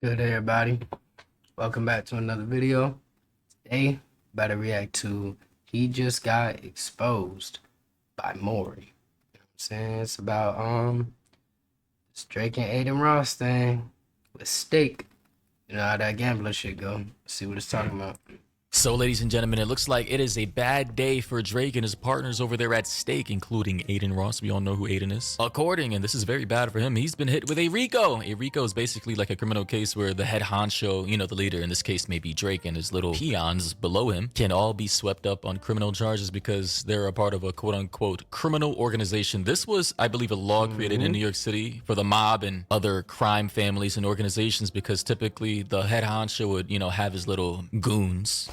Good day, everybody. Welcome back to another video. Today, about to react to He Just Got Exposed by Maury. You know what I'm saying? It's about this Drake and Adin Ross thing with Stake. You know how that gambling shit go. Let's see what it's talking about. So, ladies and gentlemen, it looks like it is a bad day for Drake and his partners over there at Stake, including Adin Ross. We all know who Adin is. According, and this is very bad for him, he's been hit with a RICO. A RICO is basically like a criminal case where the head honcho, you know, the leader, in this case may be Drake, and his little peons below him can all be swept up on criminal charges because they're a part of a quote-unquote criminal organization. This was, I believe, a law created in New York City for the mob and other crime families and organizations because typically the head honcho would, you know, have his little goons.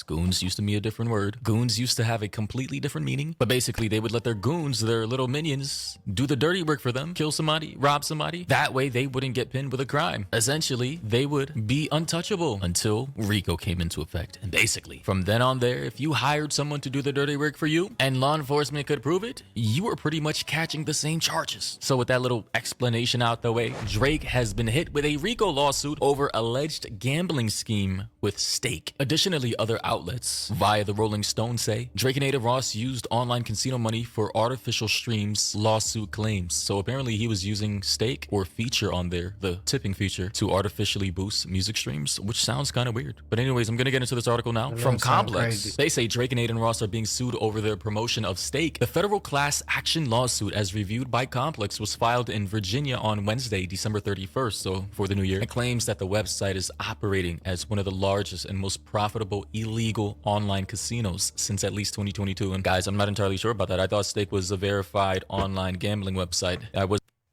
Goons used to be a different word. Goons used to have a completely different meaning, but basically they would let their goons, their little minions, do the dirty work for them, kill somebody, rob somebody. That way they wouldn't get pinned with a crime. Essentially, they would be untouchable until RICO came into effect. And basically, from then on there, if you hired someone to do the dirty work for you and law enforcement could prove it, you were pretty much catching the same charges. So with that little explanation out the way, Drake has been hit with a RICO lawsuit over alleged gambling scheme with Stake. Additionally, other outlets via the Rolling Stone say Drake and Adin Ross used online casino money for artificial streams, lawsuit claims. So apparently he was using Stake or feature on there, the tipping feature, to artificially boost music streams, which sounds kind of weird. But anyways, I'm gonna get into this article now. From Complex, they say Drake and Adin Ross are being sued over their promotion of Stake. The federal class action lawsuit, as reviewed by Complex, was filed in Virginia on Wednesday, December 31st, so for the new year. It claims that the website is operating as one of the largest and most profitable illegal online casinos since at least 2022. And guys, I'm not entirely sure about that. I thought Stake was a verified online gambling website.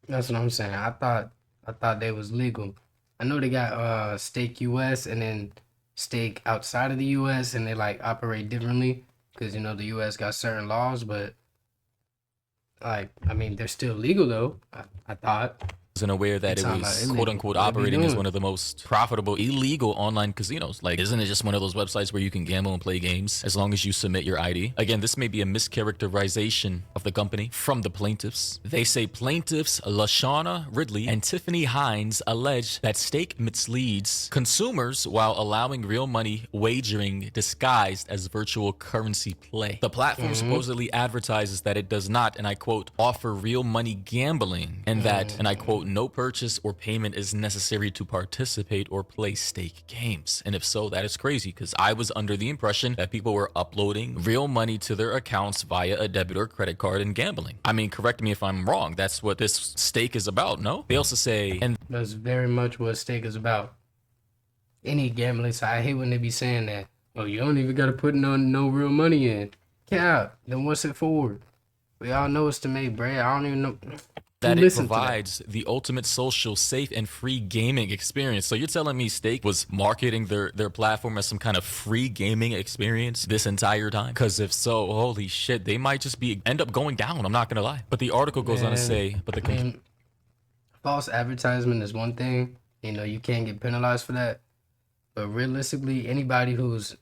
That's what I'm saying. I thought they was legal. I know they got Stake US and then Stake outside of the US, and they like operate differently because you know the US got certain laws, but like I mean they're still legal though. I thought. Wasn't aware that it was quote unquote operating as one of the most profitable illegal online casinos. Like, isn't it just one of those websites where you can gamble and play games as long as you submit your ID? Again, this may be a mischaracterization of the company from the plaintiffs. They say plaintiffs Lashana Ridley and Tiffany Hines allege that Stake misleads consumers while allowing real money wagering disguised as virtual currency play. The platform supposedly advertises that it does not, and I quote, offer real money gambling, and that, and I quote, no purchase or payment is necessary to participate or play Stake games. And if so, that is crazy because I was under the impression that people were uploading real money to their accounts via a debit or credit card and gambling. I mean, correct me if I'm wrong. That's what this Stake is about, no? They also say, and that's very much what Stake is about. Any gambling site, I hate when they be saying that. Oh, you don't even got to put no real money in. Cap, then what's it for? We all know it's to make bread. I don't even know. That it provides the ultimate social, safe, and free gaming experience. So you're telling me Stake was marketing their platform as some kind of free gaming experience this entire time? Because if so, holy shit, they might just end up going down. I'm not gonna lie. But the article goes on to say, false advertisement is one thing. You know, you can't get penalized for that. But realistically, anybody who's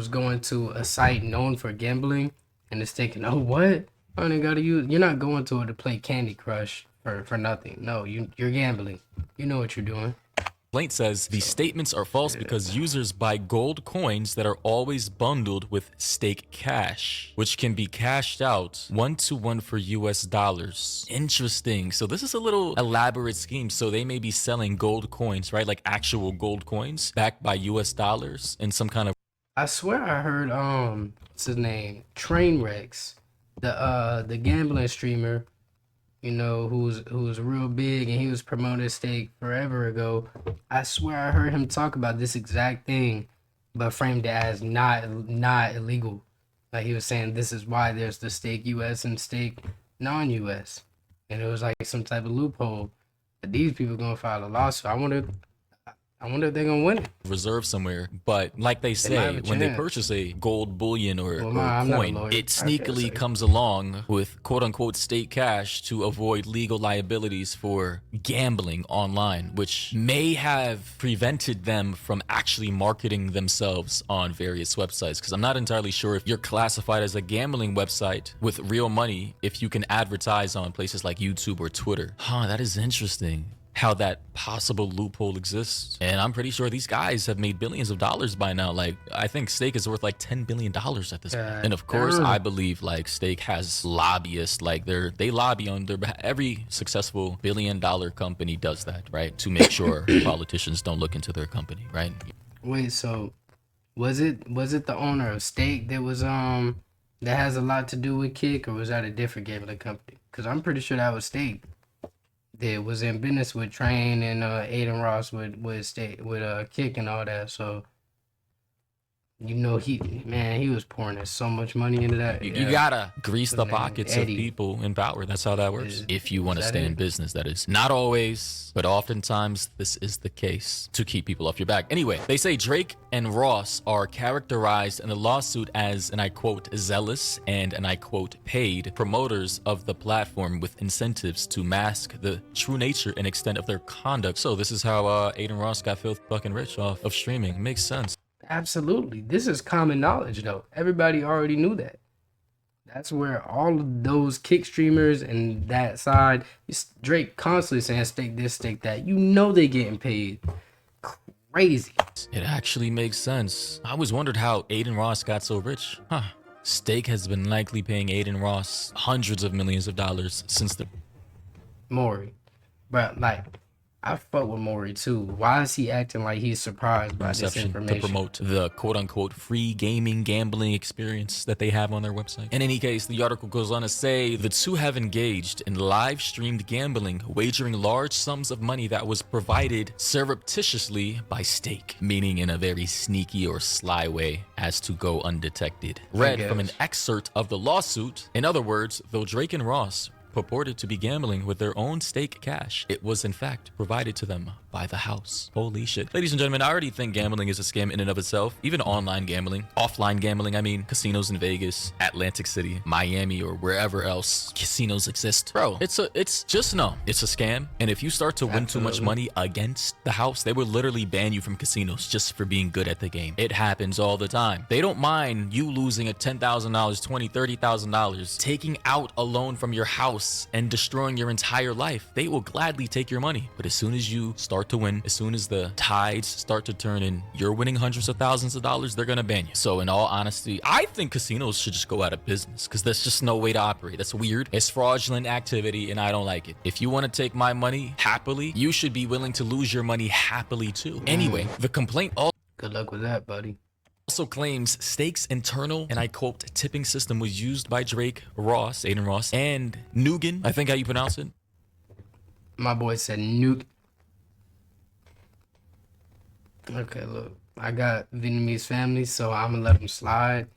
going to a site known for gambling and is thinking, oh, what? I only gotta use. You're not going to it to play Candy Crush for nothing. No, you're gambling. You know what you're doing. Complaint says the statements are false because users buy gold coins that are always bundled with Stake cash, which can be cashed out 1-to-1 for US dollars. Interesting. So this is a little elaborate scheme. So they may be selling gold coins, right? Like actual gold coins backed by US dollars in some kind of. I swear I heard what's his name? Trainwrecks. The gambling streamer, you know, who's real big and he was promoting Stake forever ago. I swear I heard him talk about this exact thing, but framed it as not illegal. Like he was saying this is why there's the Stake US and Stake non-US. And it was like some type of loophole. But these people gonna file a lawsuit. I wonder if they're gonna win it. Reserve somewhere, but like they say, when they purchase a gold bullion or coin, it sneakily comes along with quote-unquote Stake cash to avoid legal liabilities for gambling online, which may have prevented them from actually marketing themselves on various websites. Because I'm not entirely sure if you're classified as a gambling website with real money if you can advertise on places like YouTube or Twitter. Huh, that is interesting. how that possible loophole exists. And I'm pretty sure these guys have made billions of dollars by now. Like, I think Stake is worth like $10 billion at this point. And of course, I believe like Stake has lobbyists, like they lobby on their behalf. Every successful billion-dollar company does that, right? To make sure politicians don't look into their company, right? Wait, so was it the owner of Stake that was that has a lot to do with Kick, or was that a different gambling company? Because I'm pretty sure that was Stake that was in business with Train and Adin Ross with Stake with Kick and all that. So you know he was pouring so much money into that. You gotta grease the pockets of people in power. That's how that works. If you want to stay in business, that is. Not always, but oftentimes this is the case to keep people off your back. Anyway, they say Drake and Ross are characterized in the lawsuit as, and I quote, zealous and I quote, paid promoters of the platform with incentives to mask the true nature and extent of their conduct. So this is how Adin Ross got filthy fucking rich off of streaming. Makes sense. Absolutely. This is common knowledge, though. Everybody already knew that. That's where all of those Kick streamers and that side, Drake constantly saying stake this, stake that. You know they getting paid crazy. It actually makes sense. I always wondered how Adin Ross got so rich. Huh. Stake has been likely paying Adin Ross hundreds of millions of dollars since the... Maury. But, like... I fuck with Maury too. Why is he acting like he's surprised by this information? To promote the quote-unquote free gambling experience that they have on their website. In any case, the article goes on to say the two have engaged in live-streamed gambling, wagering large sums of money that was provided surreptitiously by Stake, meaning in a very sneaky or sly way as to go undetected. Read from an excerpt of the lawsuit. In other words, though Drake and Ross purported to be gambling with their own Stake cash, it was in fact provided to them by the house. Holy shit. Ladies and gentlemen, I already think gambling is a scam in and of itself. Even online gambling, offline gambling, I mean, casinos in Vegas, Atlantic City, Miami, or wherever else casinos exist. Bro, it's a scam. And if you start to win too much money against the house, they will literally ban you from casinos just for being good at the game. It happens all the time. They don't mind you losing a $10,000, $20,000, $30,000, taking out a loan from your house and destroying your entire life. They will gladly take your money. But as soon as you start to win, as soon as the tides start to turn and you're winning hundreds of thousands of dollars, they're gonna ban you. So in all honesty, I think casinos should just go out of business because there's just no way to operate. That's weird. It's fraudulent activity and I don't like it. If you want to take my money happily, you should be willing to lose your money happily too. Anyway, the complaint also... Good luck with that, buddy. Also claims Stake's internal, and I quote, tipping system was used by Drake, Ross, Adin Ross, and Nugan, I think how you pronounce it. My boy said nuke. Okay, look, I got Vietnamese family, so I'm gonna let them slide,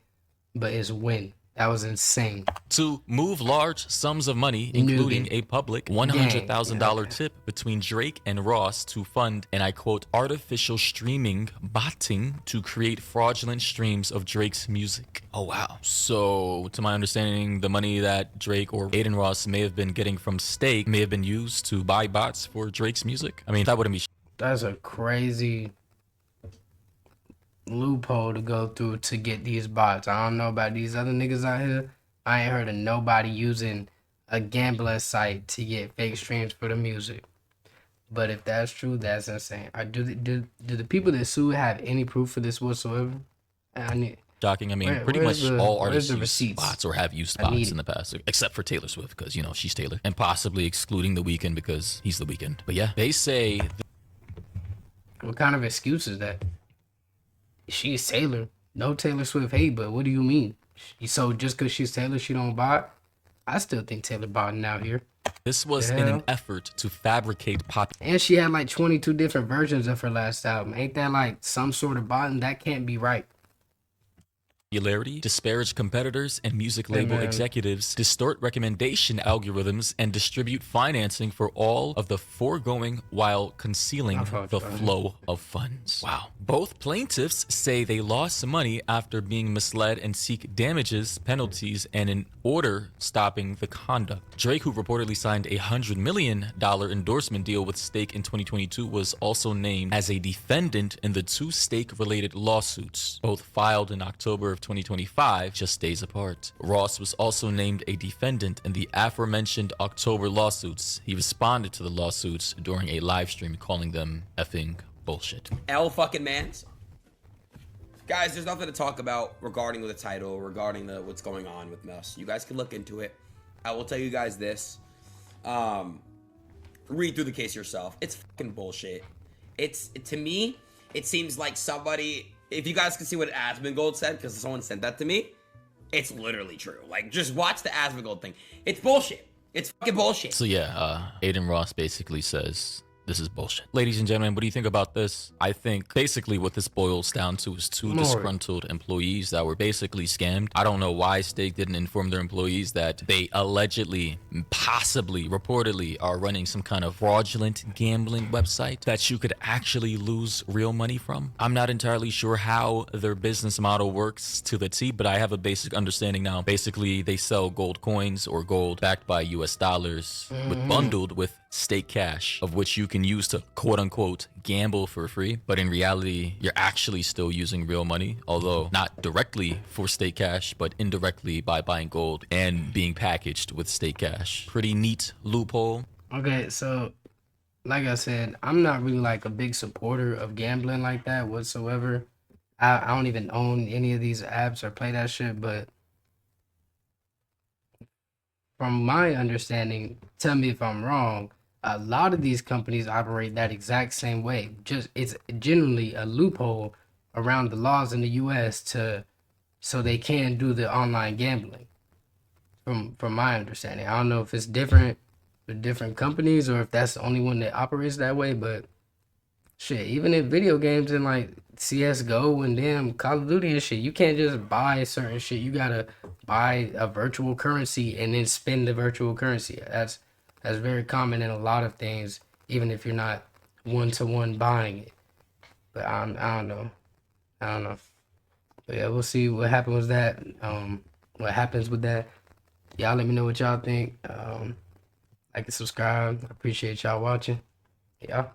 but it's win. That was insane. To move large sums of money, including a public $100,000 tip between Drake and Ross to fund, and I quote, artificial streaming botting to create fraudulent streams of Drake's music. Oh, wow. So, to my understanding, the money that Drake or Adin Ross may have been getting from Stake may have been used to buy bots for Drake's music. I mean, that wouldn't be... That's a crazy loophole to go through to get these bots. I don't know about these other niggas out here. I ain't heard of nobody using a gambling site to get fake streams for the music. But if that's true, that's insane. Do the people that sue have any proof for this whatsoever? I need... Shocking. I mean, pretty much all artists use bots or have used bots in the past, except for Taylor Swift, because, you know, she's Taylor. And possibly excluding The Weeknd because he's The Weeknd. But yeah, they say... What kind of excuse is that? She's Taylor. No Taylor Swift hate, but what do you mean? So just because she's Taylor, she don't bot? I still think Taylor botting out here. This was in an effort to fabricate pop. And she had like 22 different versions of her last album. Ain't that like some sort of botting? That can't be right. Popularity, disparage competitors and music label executives, distort recommendation algorithms, and distribute financing for all of the foregoing while concealing the flow of funds. Wow. Both plaintiffs say they lost money after being misled and seek damages, penalties, and an order stopping the conduct. Drake, who reportedly signed a $100 million endorsement deal with Stake in 2022, was also named as a defendant in the two Stake-related lawsuits, both filed in October of 2025, just days apart. Ross was also named a defendant in the aforementioned October lawsuits. He responded to the lawsuits during a live stream, calling them effing bullshit. L fucking mans. Guys, there's nothing to talk about regarding the title, regarding what's going on with us. You guys can look into it. I will tell you guys this. Read through the case yourself. It's fucking bullshit. To me, it seems like somebody, if you guys can see what Asmongold said, because someone sent that to me, it's literally true. Like, just watch the Asmongold thing. It's bullshit. It's fucking bullshit. So yeah, Adin Ross basically says, this is bullshit. Ladies and gentlemen, what do you think about this? I think basically what this boils down to is two disgruntled employees that were basically scammed. I don't know why Stake didn't inform their employees that they allegedly, possibly, reportedly are running some kind of fraudulent gambling website that you could actually lose real money from. I'm not entirely sure how their business model works to the T, but I have a basic understanding now. Basically, they sell gold coins or gold backed by US dollars, with bundled with Stake cash, of which you can use to quote unquote gamble for free, but in reality you're actually still using real money, although not directly for Stake cash, but indirectly by buying gold and being packaged with Stake cash. Pretty neat loophole. Okay, so like I said, I'm not really like a big supporter of gambling like that whatsoever. I don't even own any of these apps or play that shit, but from my understanding, tell me if I'm wrong, a lot of these companies operate that exact same way. Just it's generally a loophole around the laws in the US so they can do the online gambling. From my understanding. I don't know if it's different with different companies or if that's the only one that operates that way, but shit, even in video games and like CS:GO and damn Call of Duty and shit, you can't just buy certain shit. You gotta buy a virtual currency and then spend the virtual currency. That's very common in a lot of things, even if you're not one-to-one buying it. But I don't know. I don't know. But yeah, we'll see what happens with that. What happens with that. Y'all let me know what y'all think. Like and subscribe. I appreciate y'all watching. Yeah.